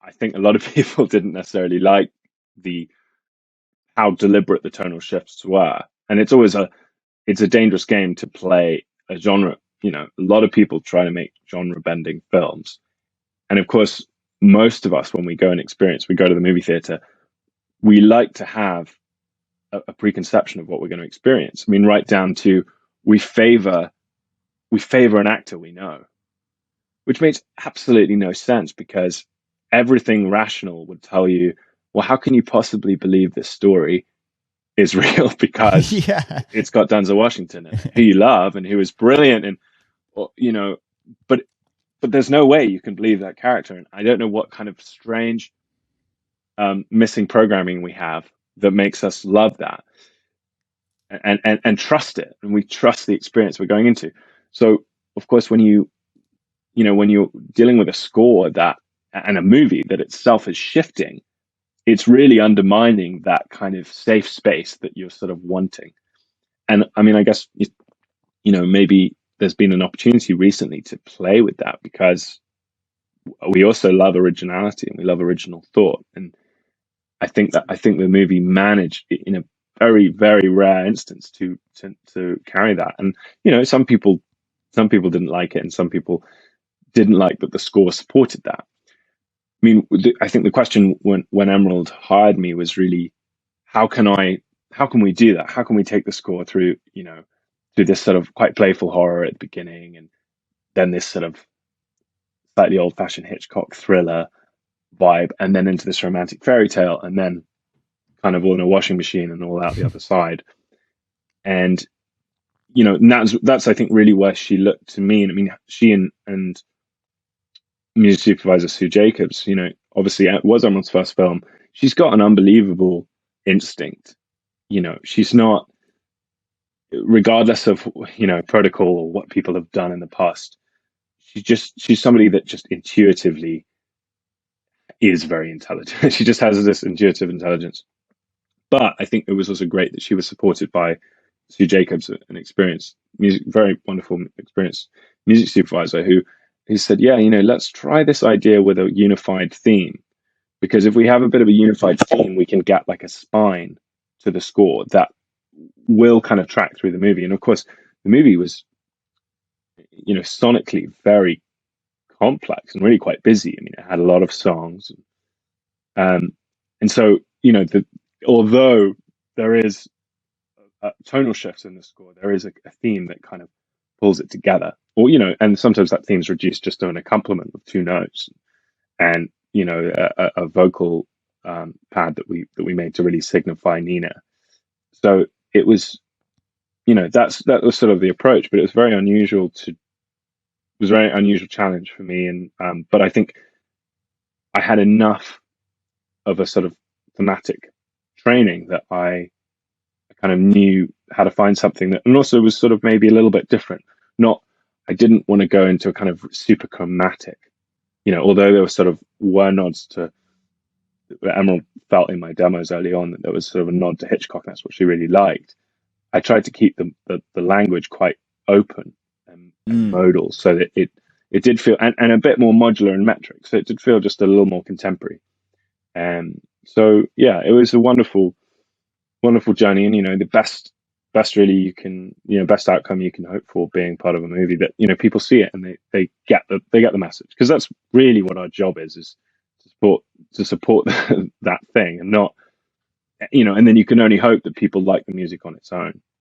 I think a lot of people didn't necessarily like the how deliberate the tonal shifts were. And it's a dangerous game to play a genre. A lot of people try to make genre bending films. And of course, most of us, when we go and experience, we go to the movie theater, we like to have a preconception of what we're going to experience. I mean, right down to we favor we favor an actor we know, which makes absolutely no sense because everything rational would tell you, well, how can you possibly believe this story is real because Yeah. it's got Denzel Washington in it, who you love and who is brilliant, and you know, but there's no way you can believe that character, and I don't know what kind of strange missing programming we have that makes us love that and trust it, and we trust the experience we're going into. So of course, when you're dealing with a score that and a movie that itself is shifting, it's really undermining that kind of safe space that you're sort of wanting. And I mean, I guess maybe there's been an opportunity recently to play with that because we also love originality and we love original thought. And I think the movie managed in a very very rare instance to carry that. And some people didn't like it, and some people didn't like that the score supported that. I mean, I think the question when Emerald hired me was really, how can we do that? How can we take the score through this sort of quite playful horror at the beginning, and then this sort of slightly old-fashioned Hitchcock thriller vibe, and then into this romantic fairy tale, and then kind of all in a washing machine and all out the other side. And and that's I think really where she looked to me. And I mean, she and music supervisor Sue Jacobs, obviously it was Emerald's first film. She's got an unbelievable instinct. She's not, regardless of protocol or what people have done in the past. She's somebody that just intuitively is very intelligent. She just has this intuitive intelligence. But I think it was also great that she was supported by Sue Jacobs, an experienced very wonderful experienced music supervisor who said, yeah, let's try this idea with a unified theme, because if we have a bit of a unified theme, we can get like a spine to the score that will kind of track through the movie. And of course, the movie was, sonically very complex and really quite busy. I mean, it had a lot of songs, and so although there is tonal shifts in the score, there is a theme that kind of pulls it together. Or and sometimes that theme's reduced just to an accompaniment of two notes, and a vocal pad that we made to really signify Nina. So it was, that was sort of the approach, but it was a very unusual challenge for me. And but I think I had enough of a sort of thematic training that I kind of knew how to find something that, and also was sort of maybe a little bit different. I didn't want to go into a kind of super chromatic, although there were nods to Emerald felt in my demos early on that there was sort of a nod to Hitchcock. That's what she really liked. I tried to keep the language quite open and Mm. modal, so that it did feel, and a bit more modular and metric, so it did feel just a little more contemporary. So yeah, it was a wonderful, wonderful journey, and the best really best outcome you can hope for being part of a movie that people see it and they get the message, because that's really what our job is to support that thing, and not and then you can only hope that people like the music on its own.